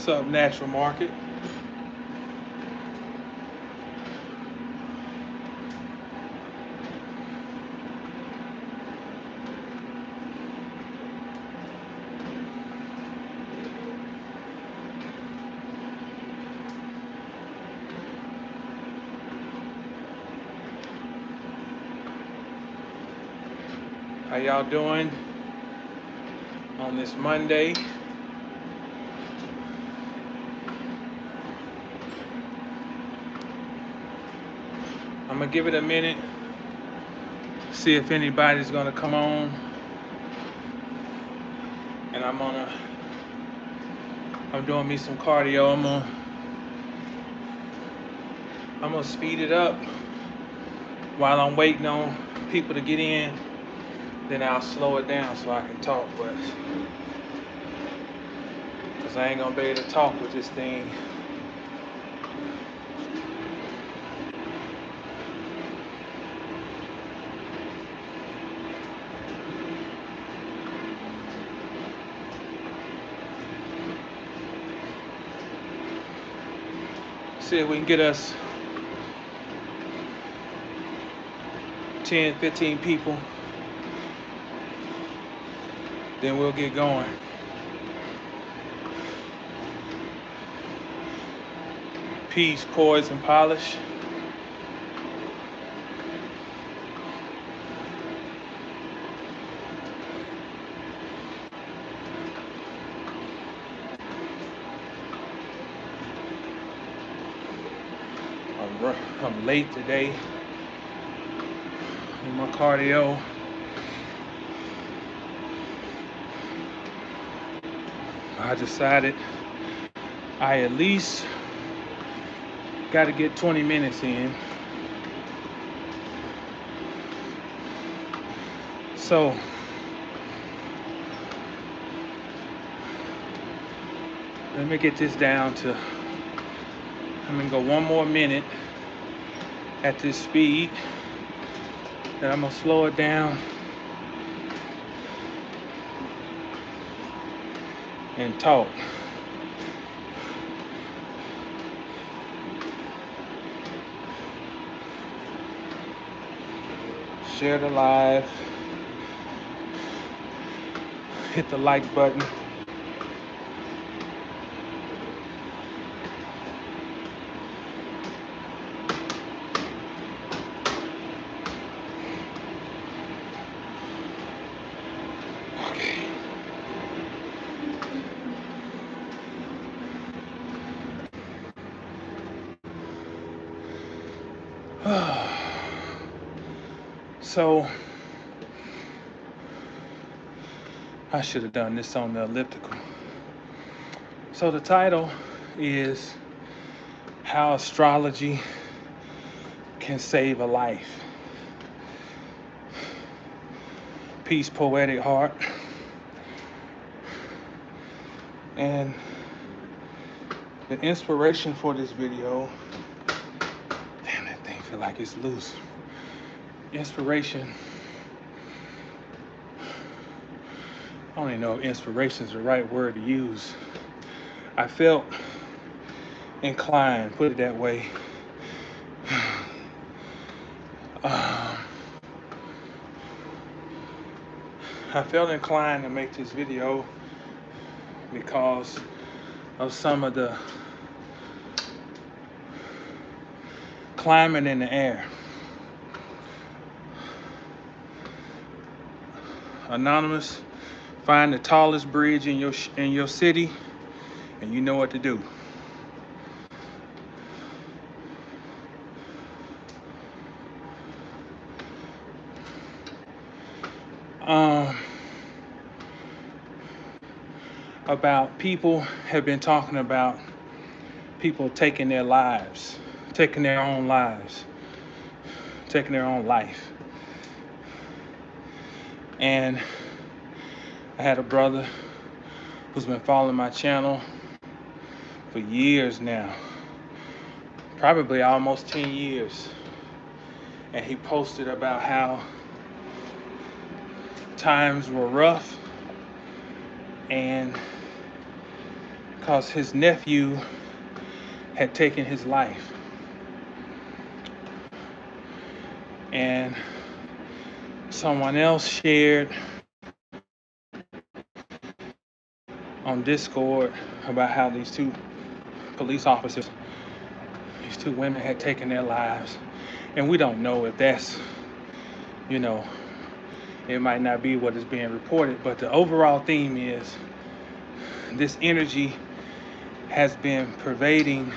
up, natural market? How y'all doing on this Monday? I'm gonna give it a minute, see if anybody's gonna come on, and I'm doing me some cardio. I'm gonna speed it up while I'm waiting on people to get in. Then I'll slow it down so I can talk, but because I ain't gonna be able to talk with this thing. See if we can get us 10, 15 people. Then we'll get going. Peace, poise, and polish. I'm late today in my cardio. I decided I at least got to get 20 minutes in. So let me get this down to, I'm gonna go one more minute at this speed. Then I'm gonna slow it down and talk. Share the live. Hit the like button. So I should have done this on the elliptical. So the title is How Astrology Can Save a Life. Peace, poetic heart. And the inspiration for this video, damn, that thing feel like it's loose. Inspiration, I don't even know if inspiration is the right word to use. I felt inclined, put it that way. I felt inclined to make this video because of some of the climate in the air. Anonymous, find the tallest bridge in your city, and you know what to do. About people have been talking about people taking their lives, taking their own lives, taking their own life. And I had a brother who's been following my channel for years now, probably almost 10 years. And he posted about how times were rough and because his nephew had taken his life. And someone else shared on Discord about how these two police officers, these two women had taken their lives. And we don't know if that's, you know, it might not be what is being reported, but the overall theme is this energy has been pervading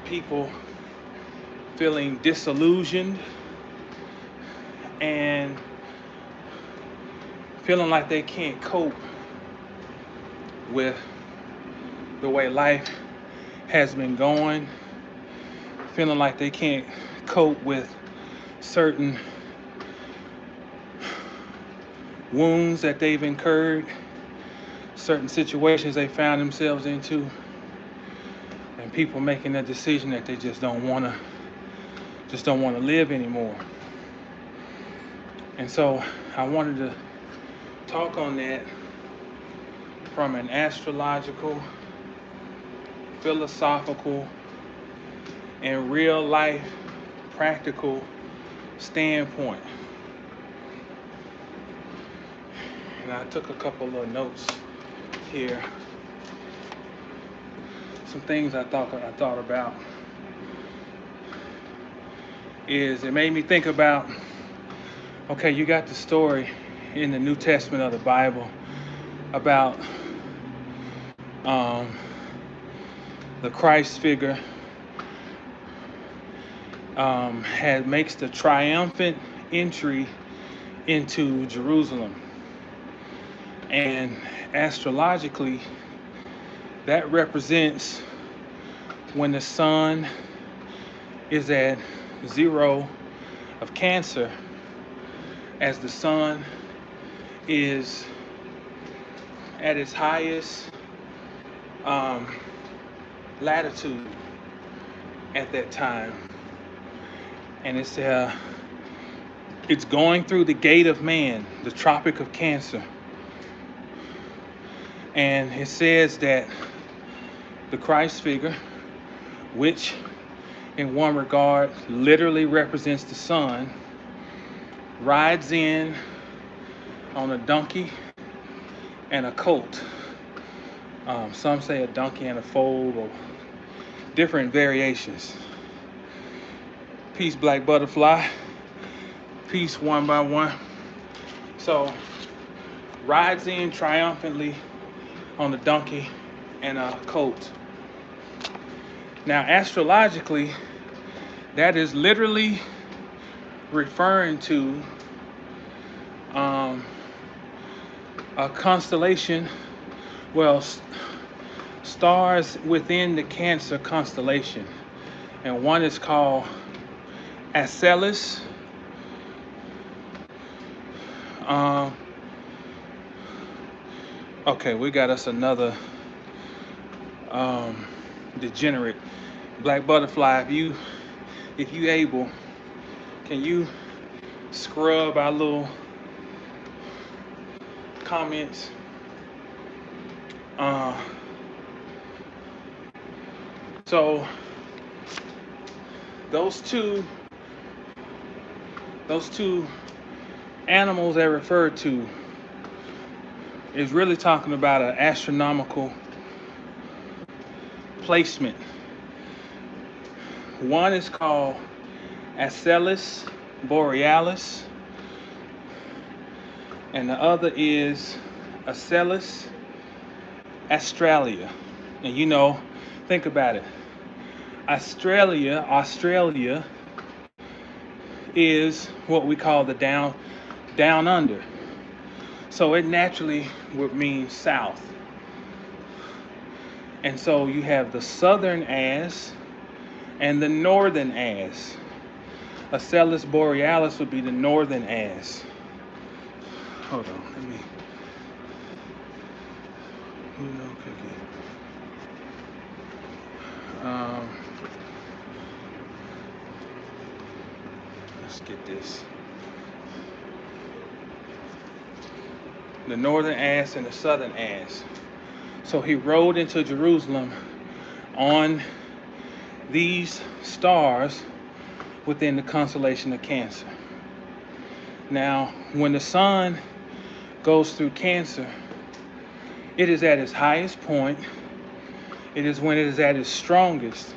people feeling disillusioned and feeling like they can't cope with the way life has been going, feeling like they can't cope with certain wounds that they've incurred, certain situations they found themselves into, and people making a decision that they just don't want to live anymore. And so I wanted to talk on that from an astrological, philosophical, and real life practical standpoint. And I took a couple of notes here. Some things I thought about is it made me think about, okay, you got the story in the New Testament of the Bible about the Christ figure makes the triumphant entry into Jerusalem. And astrologically, that represents when the sun is at 0 of Cancer, as the sun is at its highest latitude at that time. And it's going through the gate of man, the Tropic of Cancer. And it says that the Christ figure, which in one regard literally represents the sun, rides in on a donkey and a colt. Some say a donkey and a foal, or different variations. Peace, Black Butterfly. Peace, one by one. So, rides in triumphantly on a donkey and a colt. Now, astrologically, that is literally referring to a constellation, stars within the Cancer constellation. And one is called Acellus. Okay, we got us another degenerate. Black Butterfly, if you able, can you scrub our little comments? So those two animals they referred to is really talking about an astronomical placement. One is called Acellus Borealis, and the other is Acellus Australia. And think about it. Australia is what we call the down under. So it naturally would mean south. And so you have the southern ass and the northern ass. Acellus Borealis would be the northern ass. Hold on, let me. Uno cookie. Let's get this. The northern ass and the southern ass. So he rode into Jerusalem on these stars within the constellation of Cancer. Now, when the sun goes through Cancer, it is at its highest point. It is when it is at its strongest.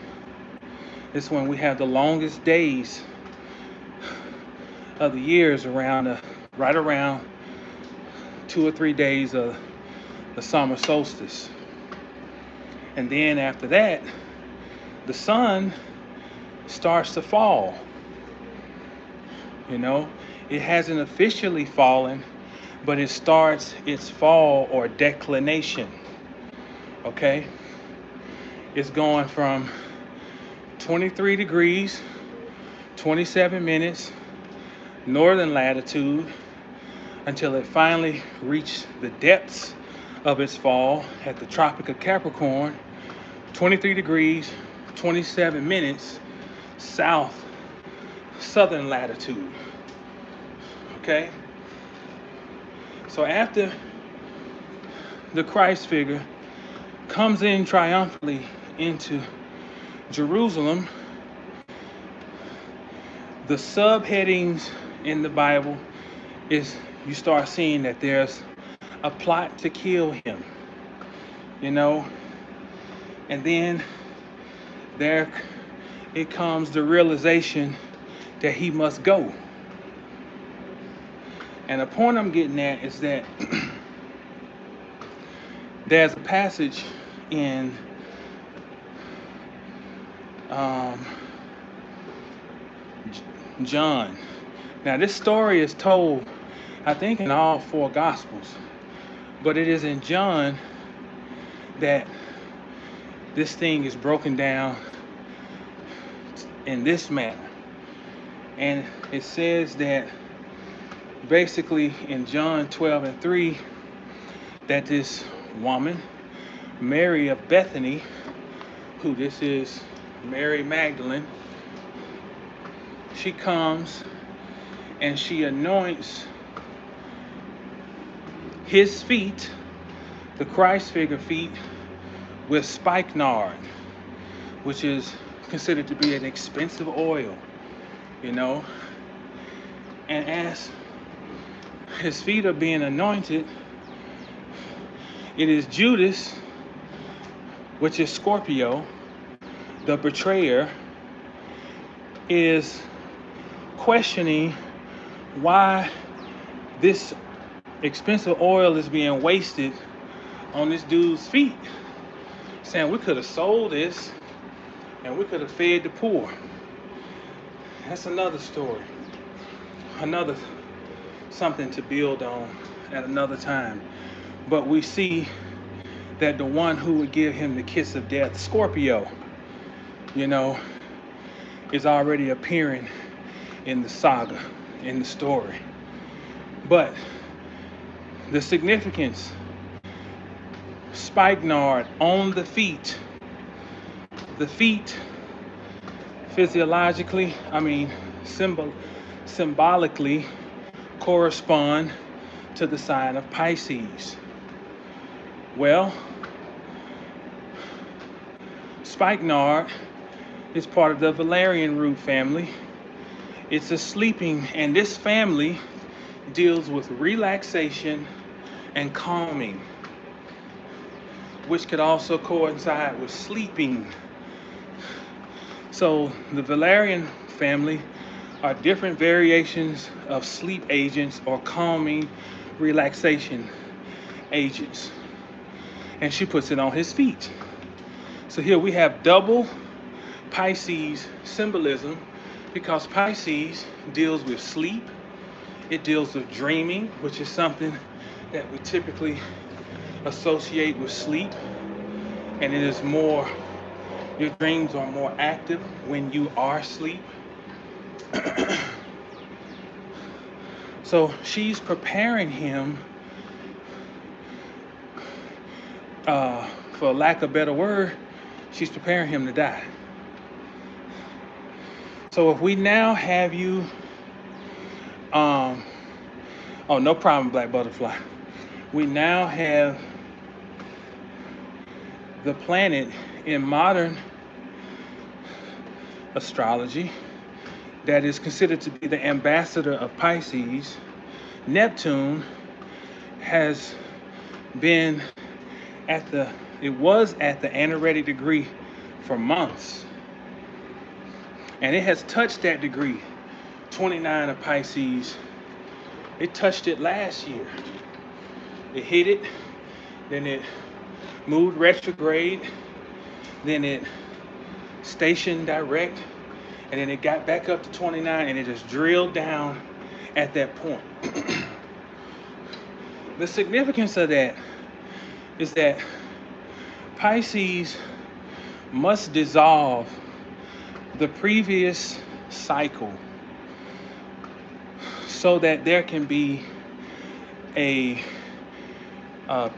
It's when we have the longest days of the years right around 2 or 3 days of the summer solstice. And then after that, the sun starts to fall. You know, it hasn't officially fallen, but it starts its fall or declination. Okay? It's going from 23 degrees, 27 minutes, northern latitude, until it finally reached the depths of its fall at the Tropic of Capricorn, 23 degrees, 27 minutes, southern latitude. Okay? So after the Christ figure comes in triumphantly into Jerusalem, the subheadings in the Bible is you start seeing that there's a plot to kill him, you know, and then there it comes the realization that he must go. And the point I'm getting at is that there's a passage in John. Now this story is told, I think, in all 4 Gospels, but it is in John that this thing is broken down in this manner. And it says that basically in John 12:3 that this woman, Mary of Bethany, who this is Mary Magdalene, she comes and she anoints his feet, the Christ figure feet, with spikenard, which is considered to be an expensive oil, you know. And as his feet are being anointed, it is Judas, which is Scorpio, the betrayer, is questioning why this expensive oil is being wasted on this dude's feet, saying we could have sold this and we could have fed the poor. That's another story, another something to build on at another time. But we see that the one who would give him the kiss of death, Scorpio, you know, is already appearing in the saga, in the story. But the significance, spikenard on the feet physiologically, symbolically correspond to the sign of Pisces. Well, spikenard is part of the valerian root family. It's a sleeping, and this family deals with relaxation and calming, which could also coincide with sleeping. So the valerian family are different variations of sleep agents or calming relaxation agents. And she puts it on his feet. So here we have double Pisces symbolism, because Pisces deals with sleep. It deals with dreaming, which is something that we typically associate with sleep. And it is more, your dreams are more active when you are asleep. So she's preparing him, for lack of a better word, she's preparing him to die. So if we now have you, oh, no problem, Black Butterfly. We now have the planet in modern astrology that is considered to be the ambassador of Pisces, Neptune, has been it was at the anaretic degree for months. And it has touched that degree, 29 of Pisces. It touched it last year. It hit it, then it moved retrograde, then it stationed direct, and then it got back up to 29, and it just drilled down at that point. The significance of that is that Pisces must dissolve the previous cycle so that there can be a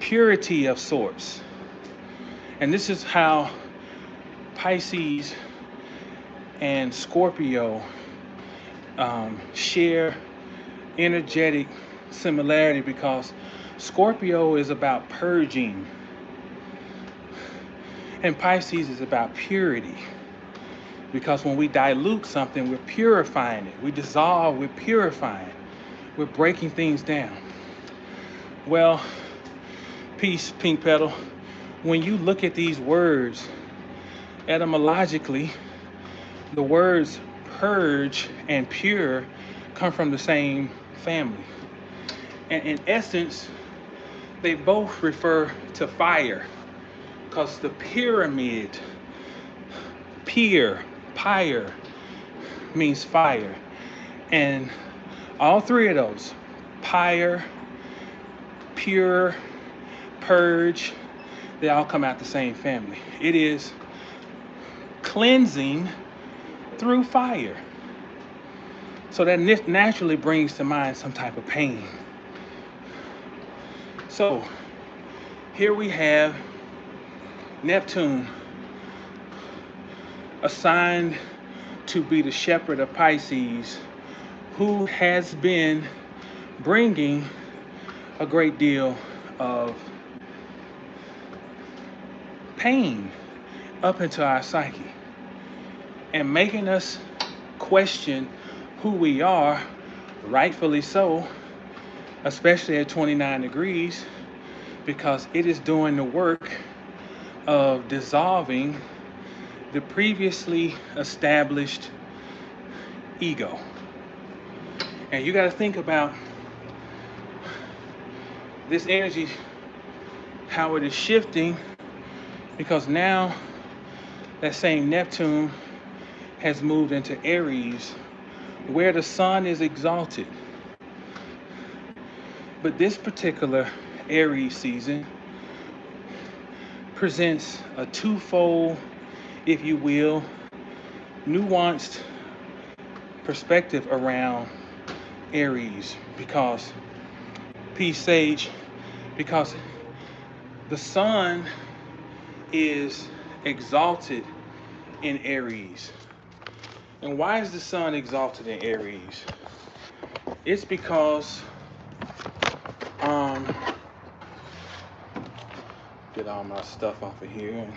purity of sorts. And this is how Pisces and Scorpio share energetic similarity, because Scorpio is about purging and Pisces is about purity. Because when we dilute something, we're purifying it. We dissolve, we're purifying. We're breaking things down. Well, peace, pink petal. When you look at these words, etymologically, the words purge and pure come from the same family. And in essence, they both refer to fire, because the pyramid, pyre, means fire. And all three of those, pyre, pure, purge, they all come out the same family. It is cleansing through fire. So that naturally brings to mind some type of pain. So here we have Neptune assigned to be the shepherd of Pisces, who has been bringing a great deal of pain up into our psyche and making us question who we are, rightfully so, especially at 29 degrees, because it is doing the work of dissolving the previously established ego. And you got to think about this energy, how it is shifting, because now that same Neptune has moved into Aries, where the sun is exalted. But this particular Aries season presents a twofold, if you will, nuanced perspective around Aries, because peace sage, because the sun is exalted in Aries. And why is the sun exalted in Aries? It's because get all my stuff off of here, and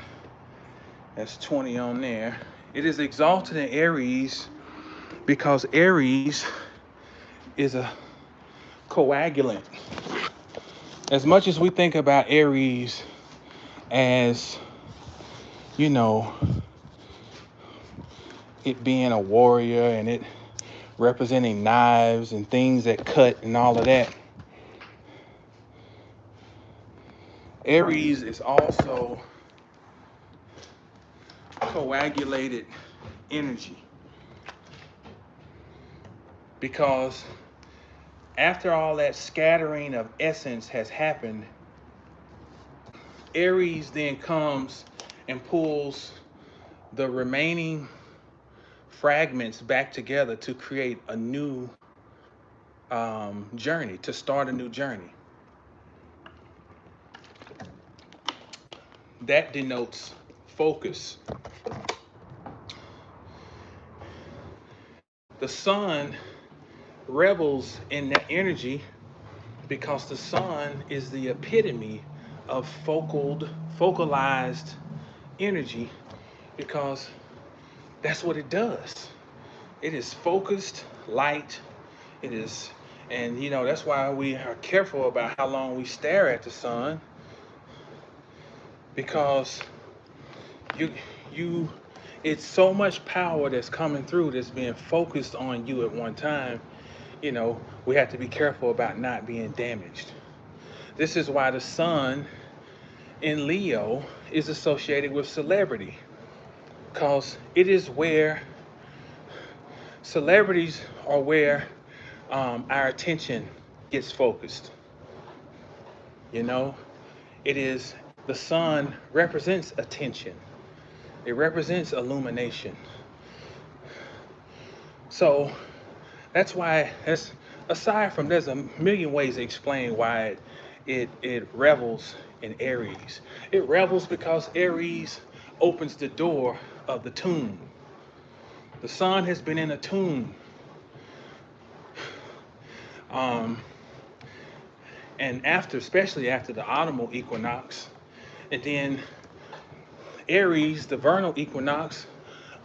that's 20 on there. It is exalted in Aries because Aries is a coagulant. As much as we think about Aries as, you know, it being a warrior and it representing knives and things that cut and all of that, Aries is also coagulated energy, because after all that scattering of essence has happened, Aries then comes and pulls the remaining fragments back together to create a new journey, to start a new journey. That denotes focus. The sun revels in that energy because the sun is the epitome of focalized energy because that's what it does. It is focused light. It is, and that's why we are careful about how long we stare at the sun, because you you it's so much power that's coming through that's being focused on you at one time. We have to be careful about not being damaged. This is why the sun in Leo is associated with celebrity, because it is where celebrities are where our attention gets focused. You know, it is the sun represents attention. It represents illumination. So that's why aside from there's a million ways to explain why it revels in Aries. It revels because Aries opens the door of the tomb. The sun has been in a tomb. And especially after the autumnal equinox, and then Aries, the vernal equinox,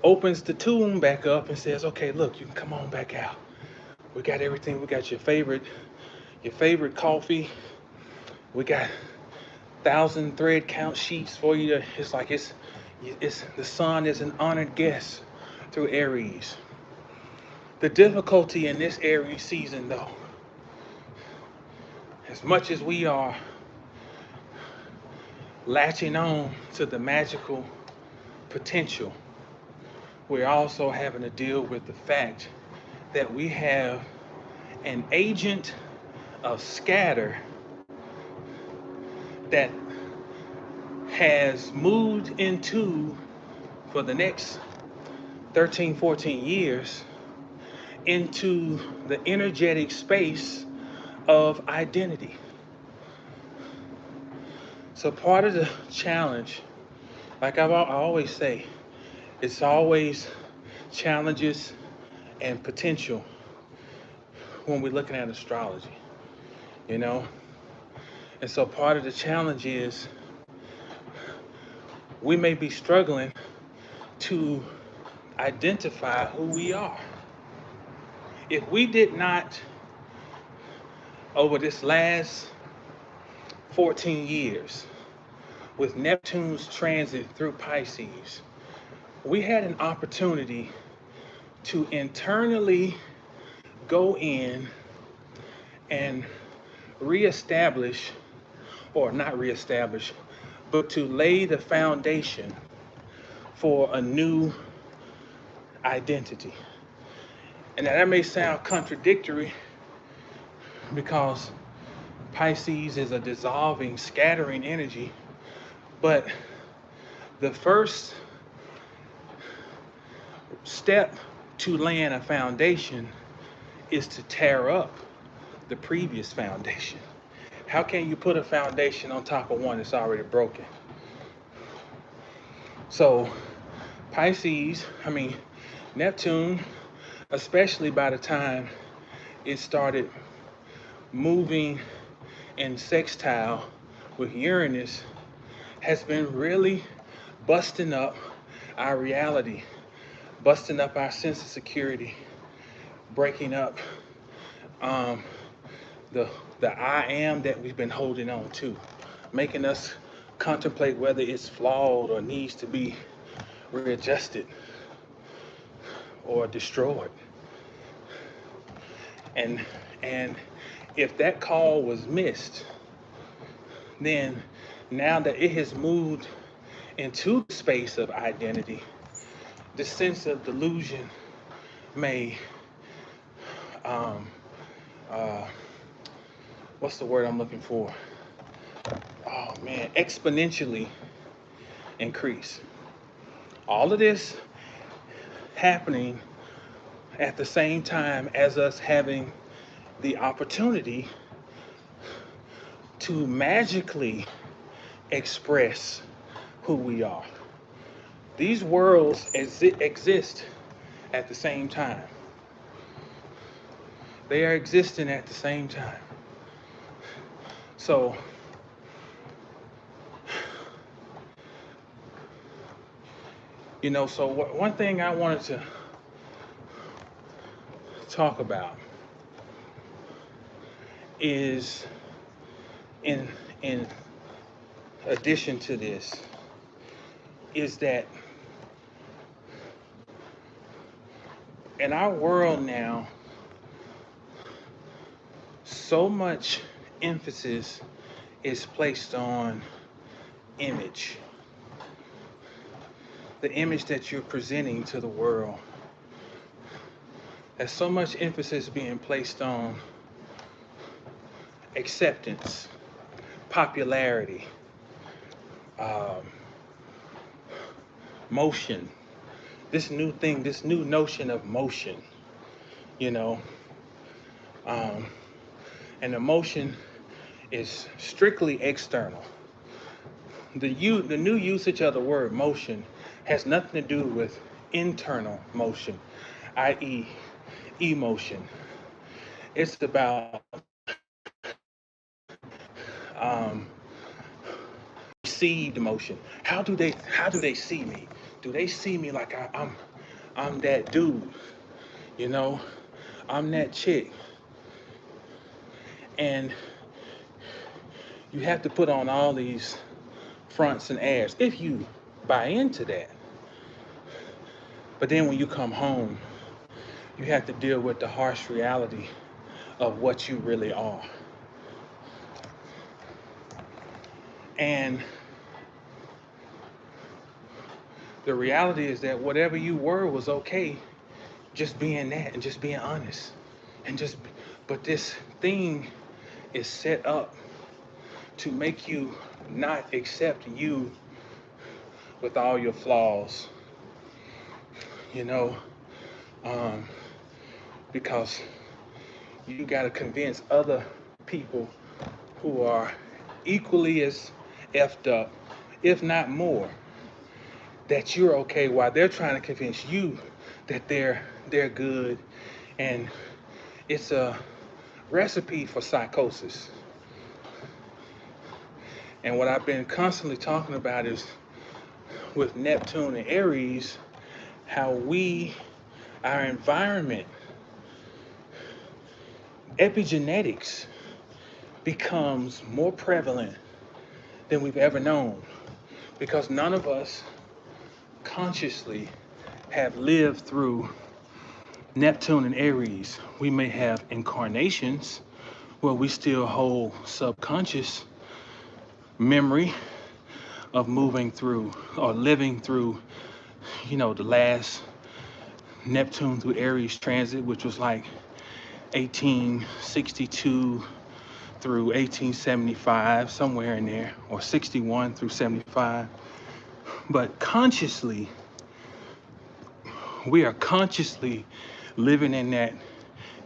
opens the tomb back up and says, okay, look, you can come on back out. We got everything. We got your favorite coffee. We got 1,000 thread count sheets for you. It's like it's the sun is an honored guest through Aries. The difficulty in this Aries season, though, as much as we are latching on to the magical potential, we're also having to deal with the fact that we have an agent of scatter that has moved into, for the next 13, 14 years, into the energetic space of identity. So part of the challenge, like I always say, it's always challenges and potential when we're looking at astrology, And so part of the challenge is we may be struggling to identify who we are. If we did not, over this last 14 years, with Neptune's transit through Pisces, we had an opportunity to internally go in and reestablish, or not reestablish, but to lay the foundation for a new identity. And that may sound contradictory because Pisces is a dissolving, scattering energy, but the first step to laying a foundation is to tear up the previous foundation. How can you put a foundation on top of one that's already broken? So Neptune, especially by the time it started moving in sextile with Uranus, has been really busting up our reality, busting up our sense of security, breaking up the I am that we've been holding on to, making us contemplate whether it's flawed or needs to be readjusted or destroyed. And if that call was missed, then now that it has moved into the space of identity, the sense of delusion may what's the word I'm looking for? Oh man, exponentially increase. All of this happening at the same time as us having the opportunity to magically express who we are. These worlds exist at the same time. They are existing at the same time. So So one thing I wanted to talk about is in in addition to this is that in our world now, so much emphasis is placed on image, the image that you're presenting to the world. There's so much emphasis being placed on acceptance, popularity, um, motion, this new thing, this new notion of motion, you know, um, and emotion is strictly external. The new usage of the word motion has nothing to do with internal motion, i.e., emotion. It's about um, received emotion. How do they see me? Do they see me like I'm that dude? You know, I'm that chick, and you have to put on all these fronts and airs if you buy into that. But then when you come home, you have to deal with the harsh reality of what you really are. And the reality is that whatever you were was okay, just being that and just being honest. And just, but this thing is set up to make you not accept you with all your flaws, you know, um, because you got to convince other people who are equally as effed up, if not more, that you're okay while they're trying to convince you that they're good. And it's a recipe for psychosis. And what I've been constantly talking about is with Neptune and Aries, how our environment, epigenetics becomes more prevalent than we've ever known, because none of us consciously have lived through Neptune and Aries. We may have incarnations where we still hold subconscious memory of moving through or living through, the last Neptune through Aries transit, which was like 1862 through 1875, somewhere in there, or 61 through 75. But consciously, we are consciously living in that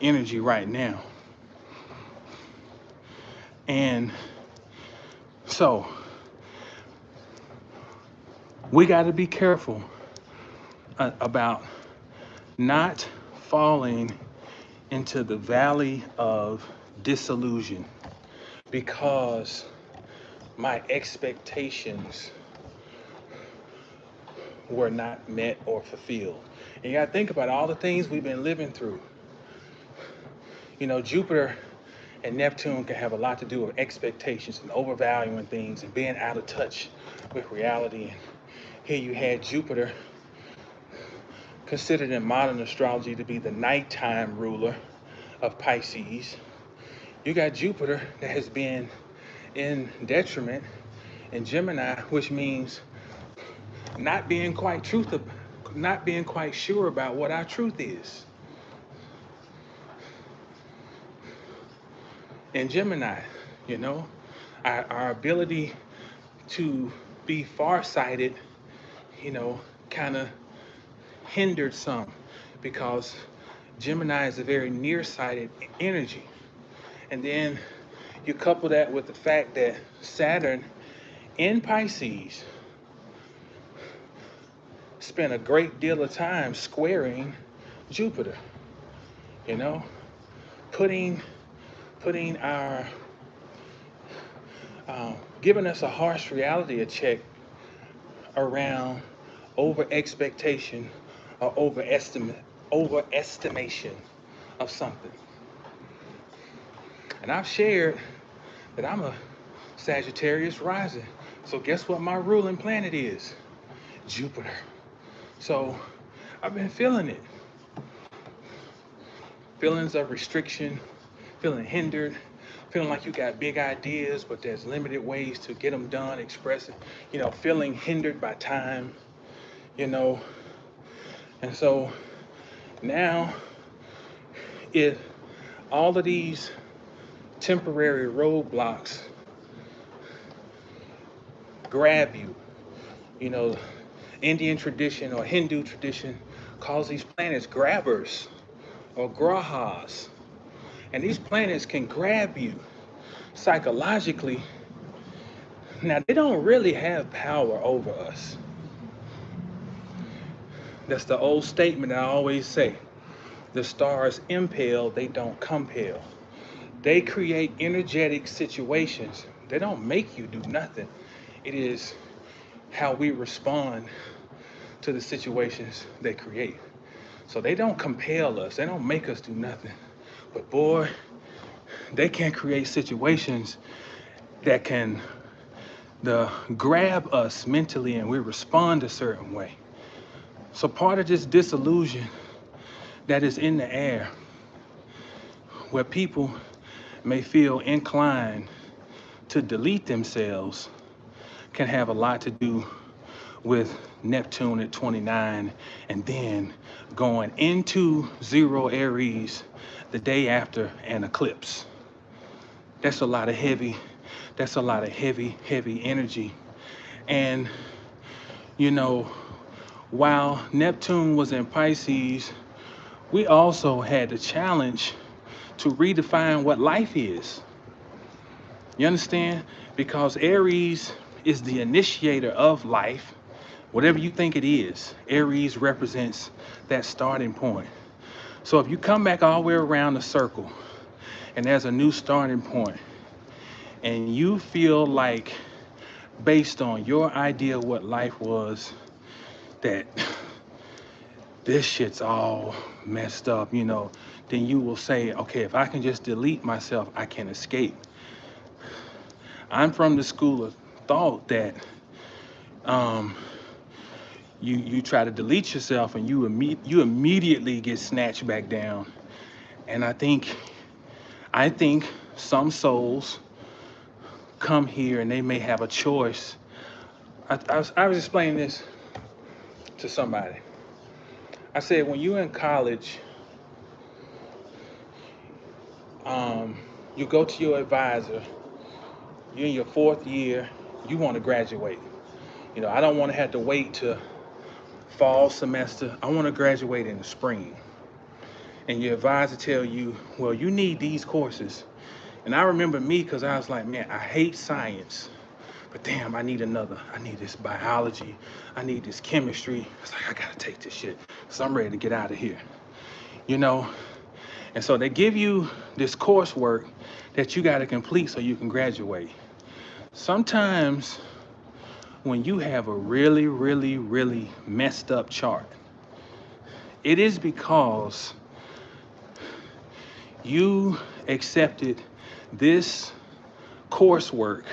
energy right now. And so we got to be careful about not falling into the valley of disillusion because my expectations were not met or fulfilled. And you gotta think about all the things we've been living through. Jupiter and Neptune can have a lot to do with expectations and overvaluing things and being out of touch with reality. And here you had Jupiter, considered in modern astrology to be the nighttime ruler of Pisces. You got Jupiter that has been in detriment in Gemini, which means not being quite sure about what our truth is. In Gemini, our ability to be farsighted, kind of hindered some, because Gemini is a very nearsighted energy. And then you couple that with the fact that Saturn in Pisces spent a great deal of time squaring Jupiter, putting our giving us a harsh reality check around over expectation or overestimation of something. And I've shared that I'm a Sagittarius rising. So guess what my ruling planet is? Jupiter. So I've been feeling it. Feelings of restriction, feeling hindered, feeling like you got big ideas, but there's limited ways to get them done, expressing, feeling hindered by time, you know. And so now, if all of these temporary roadblocks grab you, Indian tradition or Hindu tradition calls these planets grabbers or grahas. And these planets can grab you psychologically. Now, they don't really have power over us. That's the old statement I always say. The stars impel, they don't compel. They create energetic situations. They don't make you do nothing. It is how we respond to the situations they create. So they don't compel us. They don't make us do nothing. But boy, they can create situations that can grab us mentally and we respond a certain way. So part of this disillusion that is in the air, where people may feel inclined to delete themselves, can have a lot to do with Neptune at 29 and then going into 0 Aries the day after an eclipse. That's a lot of heavy energy. And, while Neptune was in Pisces, we also had the challenge to redefine what life is. You understand? Because Aries is the initiator of life. Whatever you think it is, Aries represents that starting point. So if you come back all the way around the circle and there's a new starting point, and you feel like, based on your idea of what life was, that this shit's all messed up, then you will say, okay, if I can just delete myself, I can escape. I'm from the school of thought that you try to delete yourself and you immediately get snatched back down. And I think some souls come here and they may have a choice. I was explaining this to somebody. I said, when you're in college, you go to your advisor, you're in your 4th year, you want to graduate. I don't want to have to wait to fall semester. I want to graduate in the spring. And your advisor tell you, well, you need these courses. And I remember me, because I was like, man, I hate science, but damn, I need this biology. I need this chemistry. It's like, I gotta take this shit, so I'm ready to get out of here. And so they give you this coursework that you gotta complete so you can graduate. Sometimes when you have a really, really, really messed up chart, it is because you accepted this coursework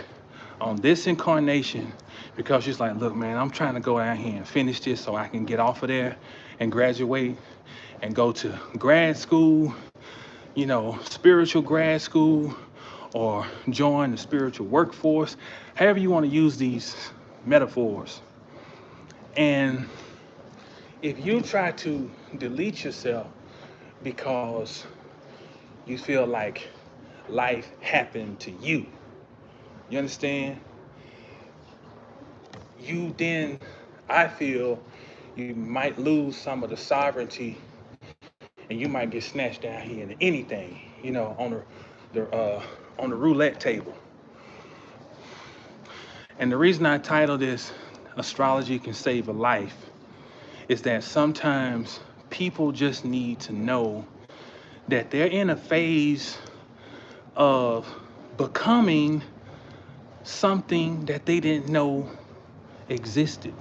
on this incarnation because she's like, look, man, I'm trying to go out here and finish this so I can get off of there and graduate and go to grad school, spiritual grad school, or join the spiritual workforce, however you want to use these metaphors. And if you try to delete yourself because you feel like life happened to you, you understand? I feel you might lose some of the sovereignty and you might get snatched down here into anything, on the roulette table. And the reason I title this Astrology Can Save a Life is that sometimes people just need to know that they're in a phase of becoming something that they didn't know existed.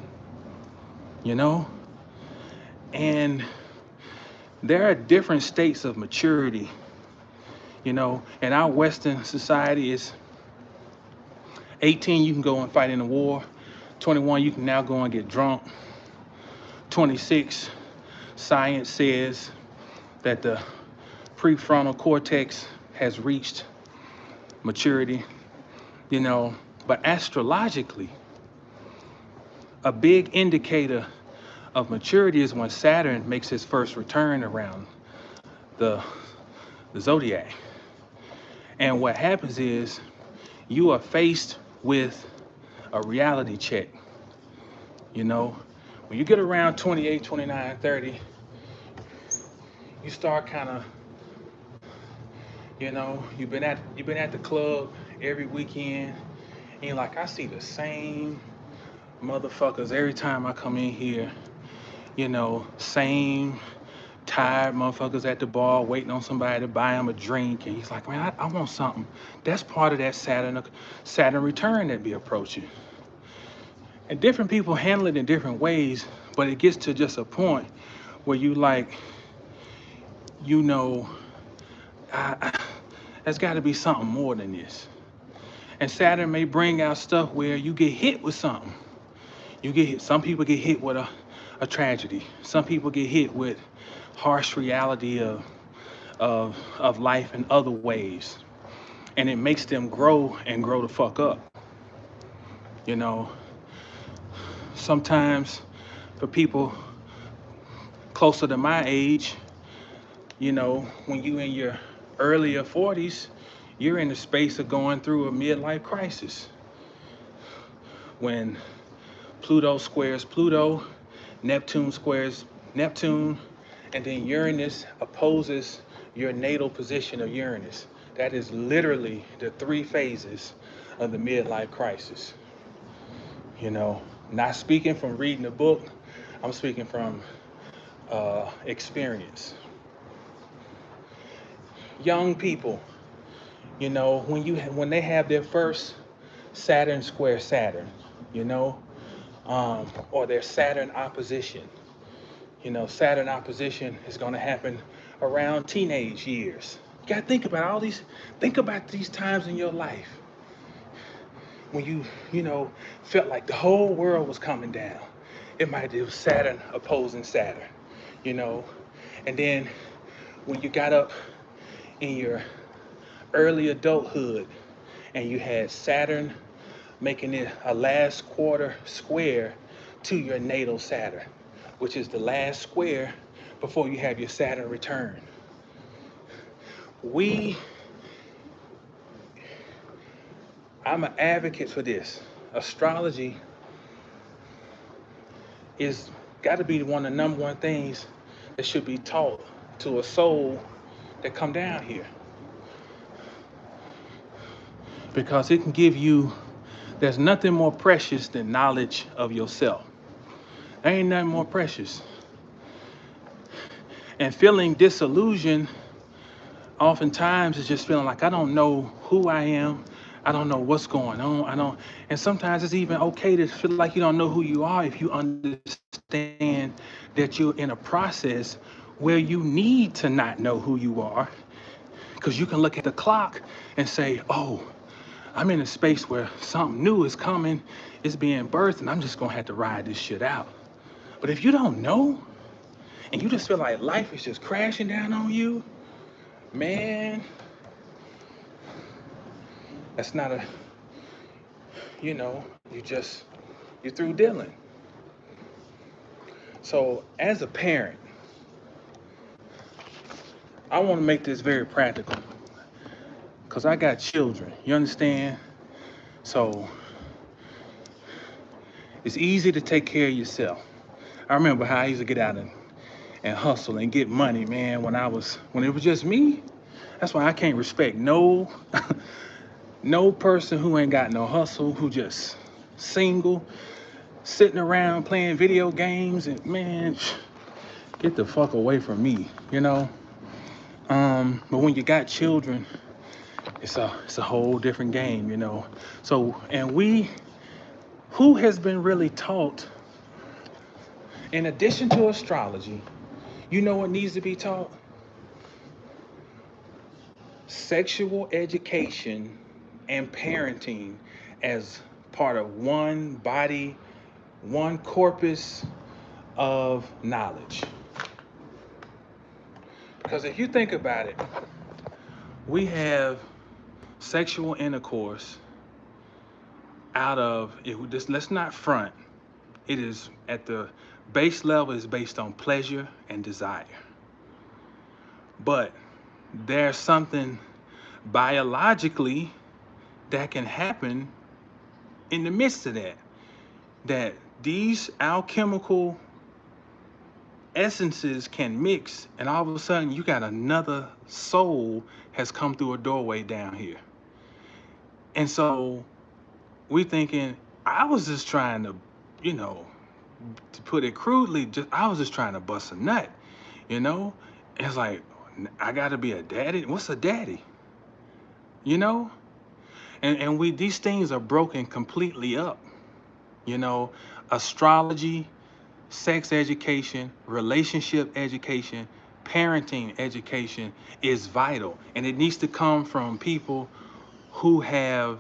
you know? And there are different states of maturity, you know. In our Western society, it's 18, you can go and fight in a war. 21, you can now go and get drunk. 26, science says that the prefrontal cortex has reached maturity, you know. But astrologically, a big indicator of maturity is when Saturn makes his first return around the zodiac. And what happens is you are faced with a reality check. You know, when you get around 28, 29, 30, you start kind of, you know, you've been at the club every weekend, and you're like, I see the same motherfuckers every time I come in here, you know, same tired motherfuckers at the bar waiting on somebody to buy him a drink, and he's like, man, I want something. That's part of that Saturn return that be approaching. And different people handle it in different ways, but it gets to just a point where you like, you know, there's got to be something more than this. And Saturn may bring out stuff where you get hit with something. You get hit. Some people get hit with a tragedy. Some people get hit with harsh reality of life in other ways, and it makes them grow and grow the fuck up. You know, sometimes for people closer to my age, you know, when you in your earlier 40s, you're in the space of going through a midlife crisis. When Pluto squares Pluto, Neptune squares Neptune, and then Uranus opposes your natal position of Uranus. That is literally the 3 phases of the midlife crisis. You know, not speaking from reading a book, I'm speaking from experience. Young people, you know, when they have their first Saturn square Saturn, you know, or their Saturn opposition. You know, Saturn opposition is going to happen around teenage years. You got to think about these times in your life when you know, felt like the whole world was coming down. It might be Saturn opposing Saturn, you know. And then when you got up in your early adulthood and you had Saturn making it a last quarter square to your natal Saturn, which is the last square before you have your Saturn return. I'm an advocate for this. Astrology is got to be one of the number one things that should be taught to a soul that come down here. Because it can give you, there's nothing more precious than knowledge of yourself. There ain't nothing more precious. And feeling disillusioned oftentimes is just feeling like I don't know who I am. I don't know what's going on. And sometimes it's even okay to feel like you don't know who you are if you understand that you're in a process where you need to not know who you are. Because you can look at the clock and say, oh, I'm in a space where something new is coming, it's being birthed, and I'm just gonna have to ride this shit out. But if you don't know, and you just feel like life is just crashing down on you, man, that's not you know, you're through dealing. So as a parent, I want to make this very practical because I got children, you understand? So it's easy to take care of yourself. I remember how I used to get out and hustle and get money, man, when it was just me. That's why I can't respect no person who ain't got no hustle, who just single, sitting around playing video games, and man, get the fuck away from me, you know? But when you got children, it's a whole different game, you know? So, and who has been really taught In addition to astrology, you know what needs to be taught? Sexual education and parenting as part of one body, one corpus of knowledge. Because if you think about it, we have sexual intercourse out of it. Just let's not front. It is at the base level is based on pleasure and desire. But there's something biologically that can happen in the midst of that. That these alchemical essences can mix, and all of a sudden you got another soul has come through a doorway down here. And so we thinking, I was just trying to, you know, to put it crudely, I was just trying to bust a nut, you know? It's like, I gotta be a daddy. What's a daddy? You know? And we these things are broken completely up. You know, astrology, sex education, relationship education, parenting education is vital. And it needs to come from people who have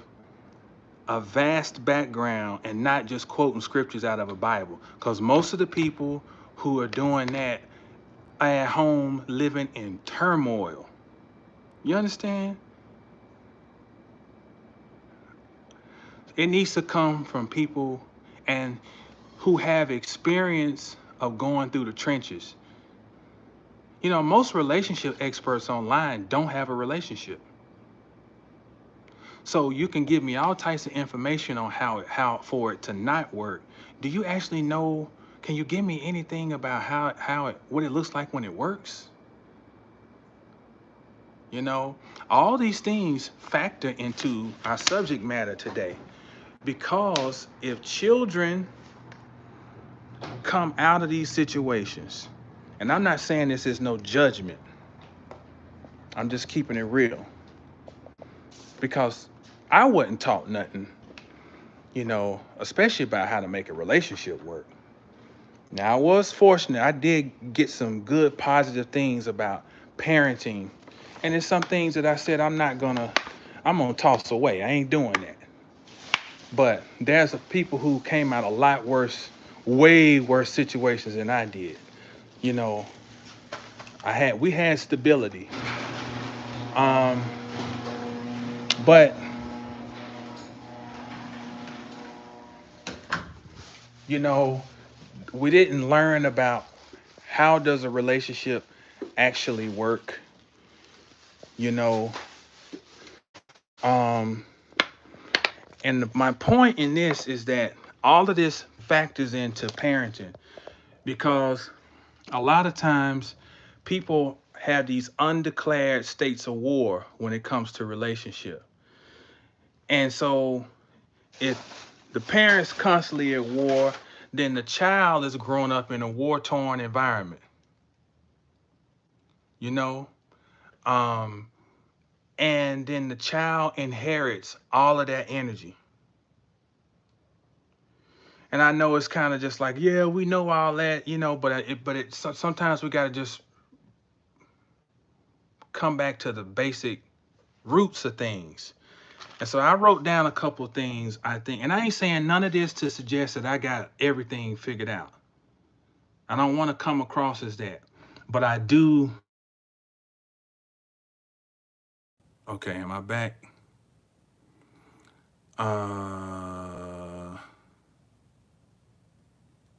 a vast background and not just quoting scriptures out of a Bible. Because most of the people who are doing that are at home living in turmoil. You understand? It needs to come from people and who have experience of going through the trenches. You know, most relationship experts online don't have a relationship. So you can give me all types of information on how for it to not work. Do you actually know? Can you give me anything about what it looks like when it works? You know, all these things factor into our subject matter today, because if children come out of these situations, and I'm not saying this is no judgment, I'm just keeping it real, because I wasn't taught nothing, you know, especially about how to make a relationship work. Now, I was fortunate. I did get some good positive things about parenting. And there's some things that I said I'm gonna toss away. I ain't doing that. But there's people who came out a lot worse, way worse situations than I did. You know, we had stability. Um, but you know, we didn't learn about how does a relationship actually work. You know, um, and my point in this is that all of this factors into parenting, because a lot of times people have these undeclared states of war when it comes to relationship. And so if the parents constantly at war, then the child is growing up in a war-torn environment, you know? Um, and then the child inherits all of that energy. And I know it's kind of just like, yeah, we know all that, you know, sometimes we got to just come back to the basic roots of things. And so I wrote down a couple of things, I think, and I ain't saying none of this to suggest that I got everything figured out. I don't want to come across as that, but I do. Okay, am I back? Uh,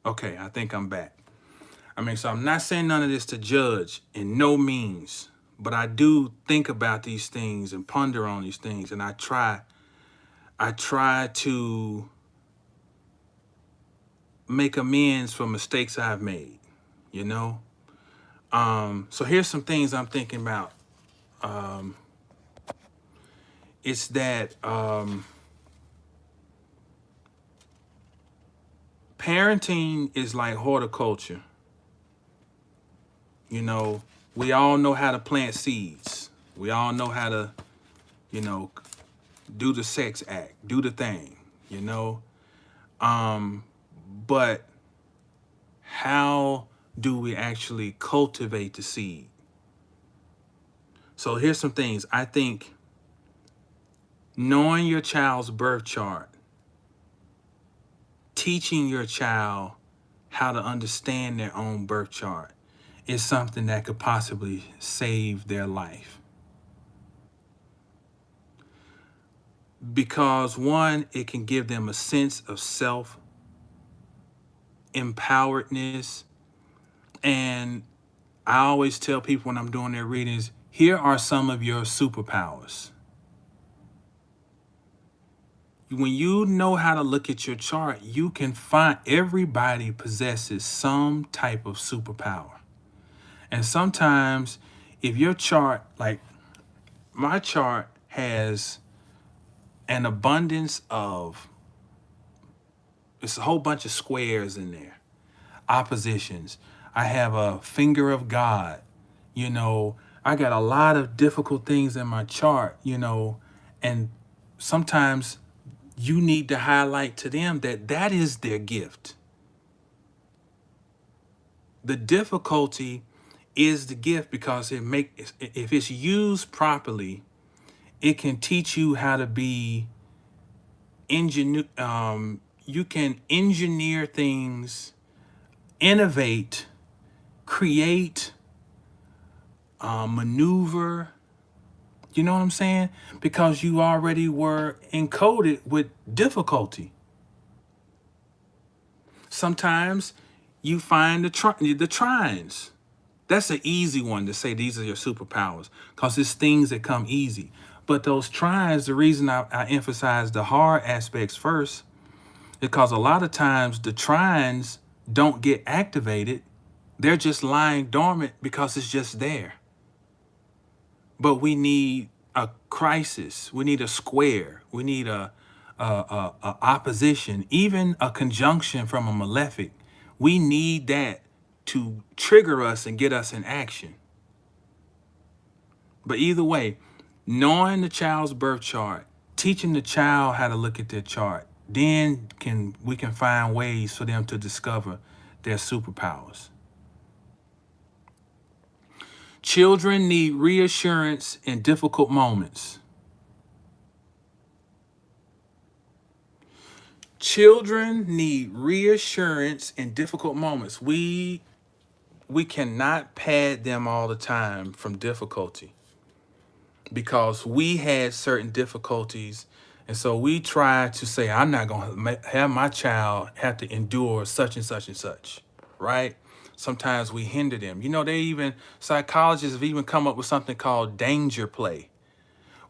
okay, I think I'm back. I mean, so I'm not saying none of this to judge in no means, but I do think about these things and ponder on these things, and I try to make amends for mistakes I've made, you know? So here's some things I'm thinking about. Um, it's that parenting is like horticulture. You know, we all know how to plant seeds. We all know how to, you know, do the sex act, do the thing, you know? Um, but how do we actually cultivate the seed? So here's some things. I think knowing your child's birth chart, teaching your child how to understand their own birth chart is something that could possibly save their life. Because one, it can give them a sense of self empoweredness. And I always tell people when I'm doing their readings, here are some of your superpowers. When you know how to look at your chart, you can find everybody possesses some type of superpower. And sometimes if your chart, like my chart has an abundance of, it's a whole bunch of squares in there, oppositions. I have a finger of God, you know, I got a lot of difficult things in my chart, you know, and sometimes you need to highlight to them that that is their gift. The difficulty is the gift because if it's used properly, it can teach you how to be you can engineer things, innovate, create, maneuver. You know what I'm saying? Because you already were encoded with difficulty. Sometimes you find the trines. That's an easy one to say these are your superpowers because it's things that come easy. But those trines, the reason I emphasize the hard aspects first, because a lot of times the trines don't get activated. They're just lying dormant because it's just there. But we need a crisis. We need a square. We need a opposition, even a conjunction from a malefic. We need that to trigger us and get us in action. But either way, knowing the child's birth chart, teaching the child how to look at their chart, then we can find ways for them to discover their superpowers. Children need reassurance in difficult moments. Children need reassurance in difficult moments. We cannot pad them all the time from difficulty because we had certain difficulties. And so we try to say, I'm not going to have my child have to endure such and such and such, right? Sometimes we hinder them. You know, psychologists have even come up with something called danger play.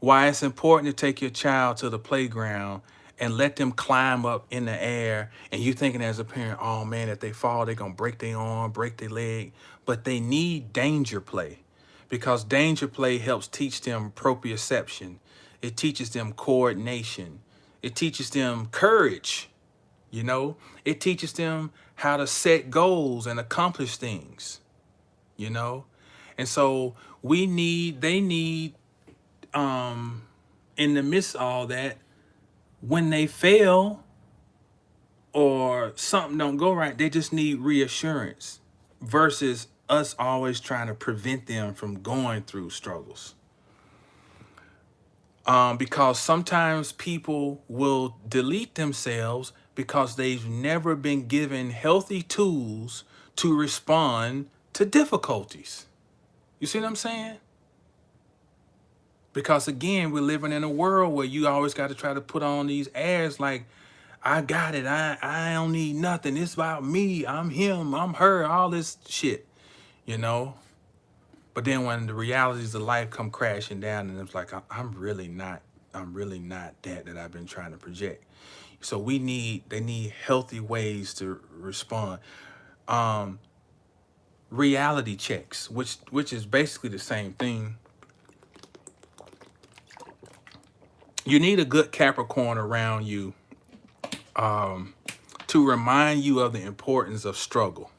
Why it's important to take your child to the playground and let them climb up in the air. And you thinking as a parent, oh man, if they fall, they're going to break their arm, break their leg. But they need danger play because danger play helps teach them proprioception. It teaches them coordination. It teaches them courage. You know, it teaches them how to set goals and accomplish things, you know? And so they need, in the midst of all that, when they fail or something don't go right, they just need reassurance versus us always trying to prevent them from going through struggles. Because sometimes people will delete themselves because they've never been given healthy tools to respond to difficulties. You see what I'm saying? Because again, we're living in a world where you always got to try to put on these airs like, I got it. I don't need nothing. It's about me. I'm him. I'm her. All this shit, you know? But then when the realities of life come crashing down and it's like, I'm really not that I've been trying to project. So they need healthy ways to respond. Reality checks, which is basically the same thing. You need a good Capricorn around you to remind you of the importance of struggle.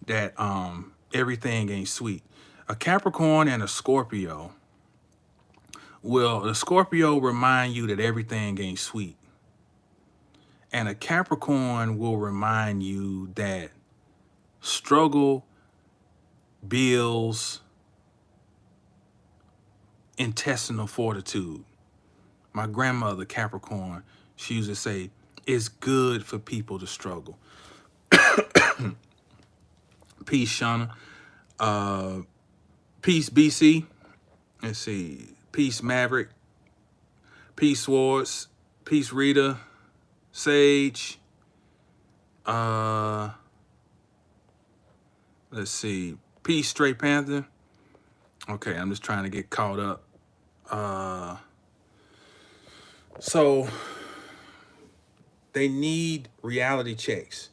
That everything ain't sweet. A Capricorn and a Scorpio the Scorpio remind you that everything ain't sweet. And a Capricorn will remind you that struggle builds intestinal fortitude. My grandmother, Capricorn, she used to say, it's good for people to struggle. Peace, Shauna. Peace, BC. Let's see. Peace, Maverick. Peace, Swords. Peace, Rita. Sage. Let's see. Peace, Straight Panther. Okay, I'm just trying to get caught up. So they need reality checks.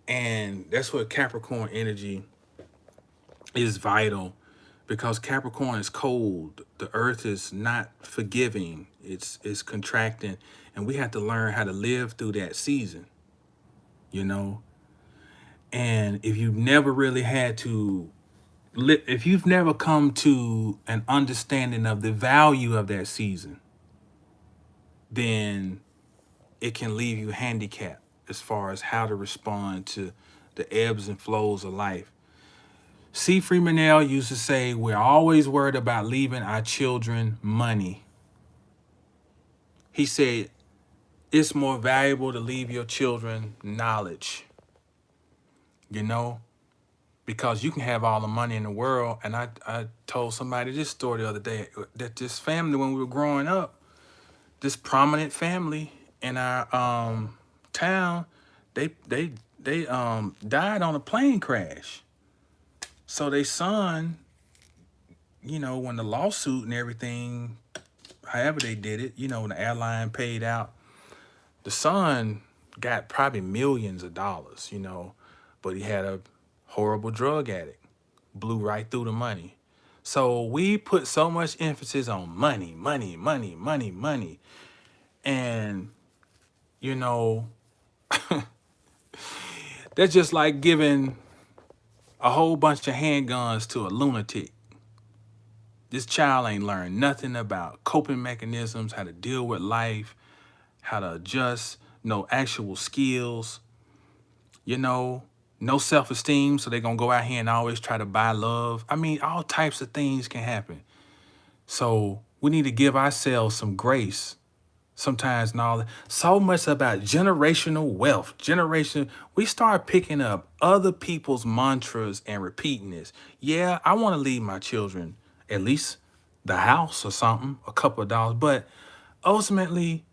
And that's what Capricorn energy is vital, because Capricorn is cold. The earth is not forgiving. It's contracting. And we have to learn how to live through that season, you know? And if you've never really had to, if you've never come to an understanding of the value of that season, then it can leave you handicapped as far as how to respond to the ebbs and flows of life. C. Freemanel used to say, we're always worried about leaving our children money. He said, it's more valuable to leave your children knowledge, you know, because you can have all the money in the world. And I told somebody this story the other day, that this family, when we were growing up, this prominent family in our town, they died on a plane crash. So they son, you know, when the lawsuit and everything, however they did it, you know, when the airline paid out, the son got probably millions of dollars, you know, but he had a horrible drug addict, blew right through the money. So we put so much emphasis on money, money, money, money, money. And, you know, that's just like giving a whole bunch of handguns to a lunatic. This child ain't learned nothing about coping mechanisms, how to deal with life, how to adjust, no actual skills, you know, no self-esteem. So they're going to go out here and always try to buy love. I mean, all types of things can happen. So we need to give ourselves some grace sometimes. And all so much about generational wealth, we start picking up other people's mantras and repeating this. Yeah, I want to leave my children at least the house or something, a couple of dollars, but ultimately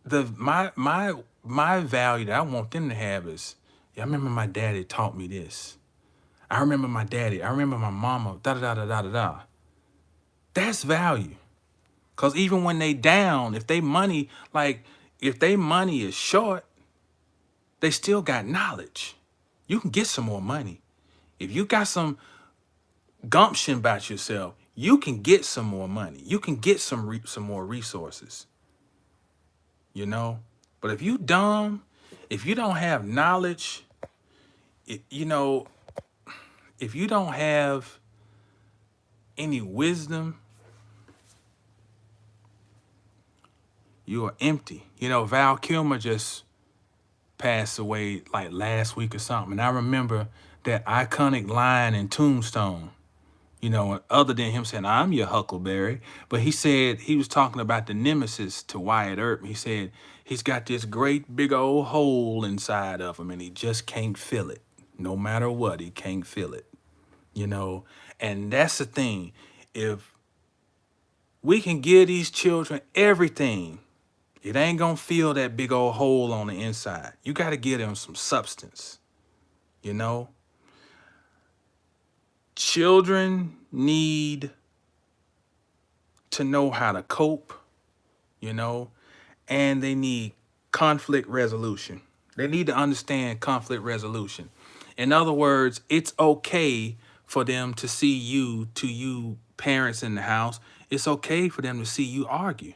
my value that I want them to have is, yeah, I remember my daddy taught me this. I remember my daddy, I remember my mama, da da da da da da da. That's value. Because even when they down, if they money is short, they still got knowledge. You can get some more money. If you got some gumption about yourself, you can get some more money. You can get some more resources, you know? But if you dumb, if you don't have knowledge, you know, if you don't have any wisdom, you are empty. You know, Val Kilmer just passed away like last week or something. And I remember that iconic line in Tombstone, you know, other than him saying, I'm your Huckleberry. But he said, he was talking about the nemesis to Wyatt Earp. He said, he's got this great big old hole inside of him and he just can't fill it. No matter what, he can't fill it, you know. And that's the thing. If we can give these children everything, it ain't gonna fill that big old hole on the inside. You gotta give them some substance, you know? Children need to know how to cope, you know, and they need conflict resolution. They need to understand conflict resolution. In other words, it's okay for them to see you, to you parents in the house, it's okay for them to see you argue.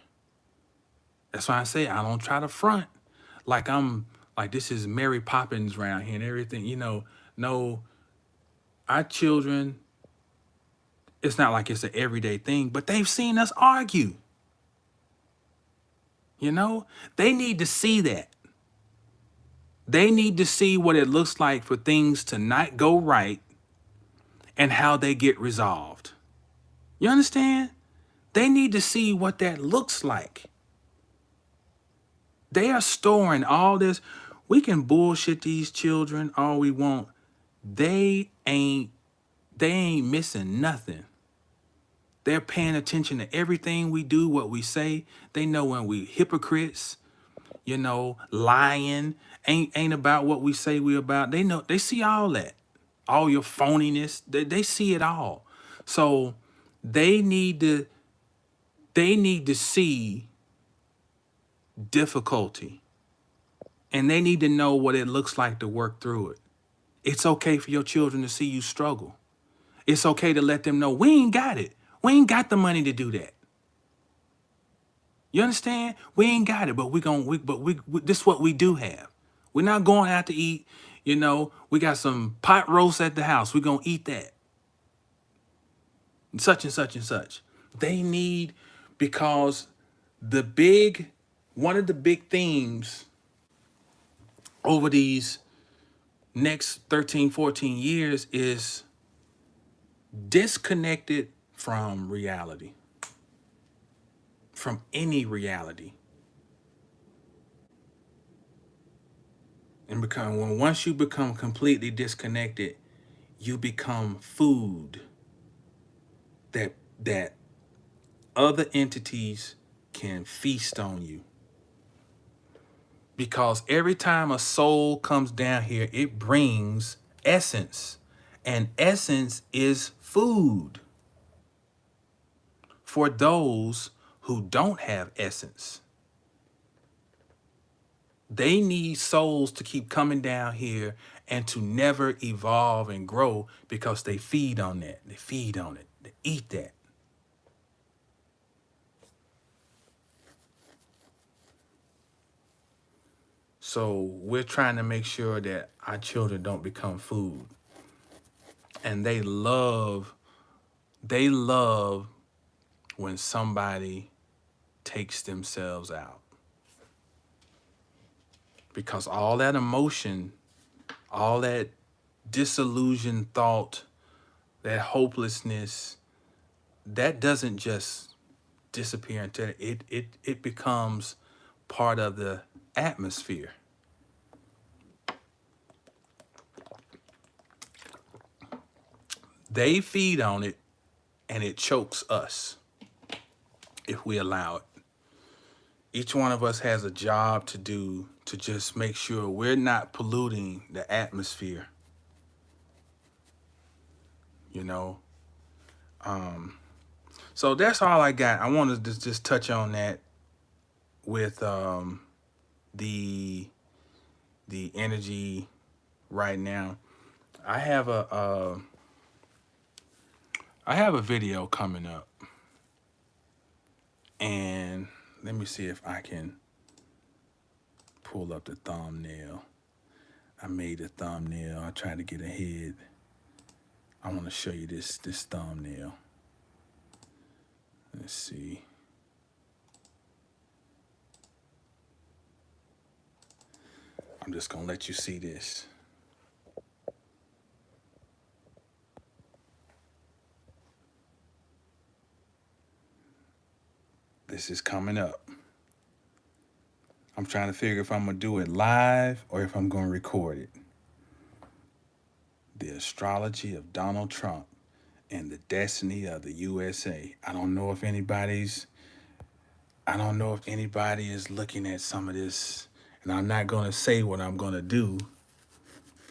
That's why I say I don't try to front like I'm like this is Mary Poppins around here and everything, you know. No, our children, it's not like it's an everyday thing, but they've seen us argue. You know, they need to see that. They need to see what it looks like for things to not go right and how they get resolved. You understand? They need to see what that looks like. They are storing all this. We can bullshit these children all we want. They ain't they ain't missing nothing. They're paying attention to everything we do, what we say. They know when we hypocrites, lying, ain't about what we say we about. They know, they see all that. All your phoniness. They see it all. So they need to see difficulty, and they need to know what it looks like to work through it. It's okay for your children to see you struggle. It's okay to let them know we ain't got it. We ain't got the money to do that. You understand? We ain't got it, but this is what we do have. We're not going out to eat. We got some pot roast at the house. We're gonna eat that. And such and such and such. They need, because one of the big themes over these next 13, 14 years is disconnected from reality, from any reality. And once you become completely disconnected, you become food that other entities can feast on you. Because every time a soul comes down here, it brings essence. And essence is food for those who don't have essence. They need souls to keep coming down here and to never evolve and grow, because they feed on that. They feed on it. They eat that. So we're trying to make sure that our children don't become food. And they love when somebody takes themselves out. Because all that emotion, all that disillusioned thought, that hopelessness, that doesn't just disappear until it becomes part of the atmosphere. They feed on it, and it chokes us if we allow it. Each one of us has a job to do to just make sure we're not polluting the atmosphere. You know, so that's all I got. I wanted to just touch on that with the energy right now. I have a video coming up, and let me see if I can pull up the thumbnail. I made a thumbnail. I tried to get ahead. I want to show you this thumbnail. Let's see. I'm just gonna let you see this. This is coming up. I'm trying to figure if I'm gonna do it live or if I'm gonna record it. The Astrology of Donald Trump and the Destiny of the USA. I don't know if anybody is looking at some of this, and I'm not gonna say what I'm gonna do,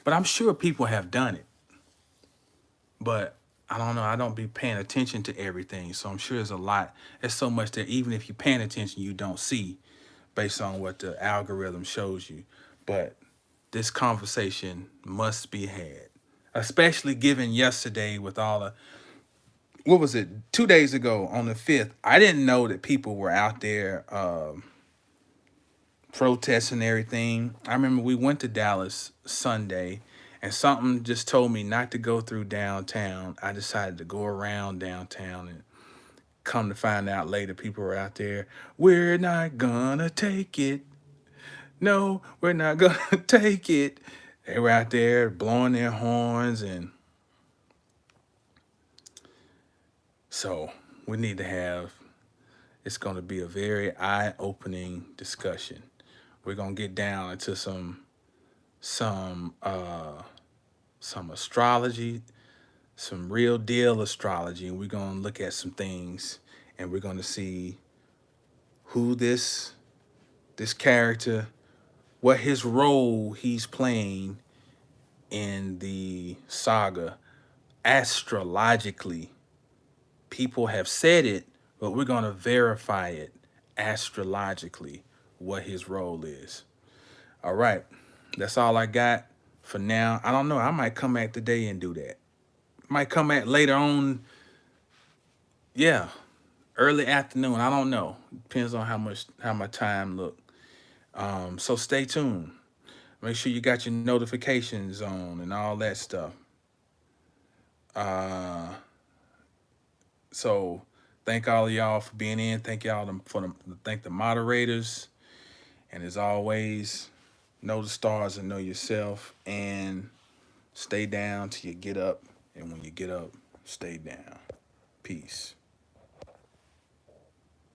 but I'm sure people have done it. But I don't know. I don't be paying attention to everything, so I'm sure there's a lot. There's so much that even if you're paying attention, you don't see, based on what the algorithm shows you. But this conversation must be had, especially given yesterday with all the, what was it, 2 days ago on the 5th. I didn't know that people were out there protesting everything. I remember we went to Dallas Sunday, and something just told me not to go through downtown. I decided to go around downtown, Come to find out later, people are out there. We're not gonna take it. No, we're not gonna take it. They were out there blowing their horns, and so we need to have. It's going to be a very eye-opening discussion. We're gonna get down into some some astrology, some real deal astrology, and we're gonna look at some things, and we're gonna see who this character, what his role he's playing in the saga astrologically. People have said it, but we're going to verify it astrologically what his role is. All right. That's all I got for now. I don't know. I might come back today and do that. Might come back later on. Yeah. Early afternoon. I don't know. Depends on how my time look. So stay tuned. Make sure you got your notifications on and all that stuff. Uh, so thank all of y'all for being in. Thank y'all thank the moderators. And as always, know the stars and know yourself. And stay down till you get up. And when you get up, stay down. Peace.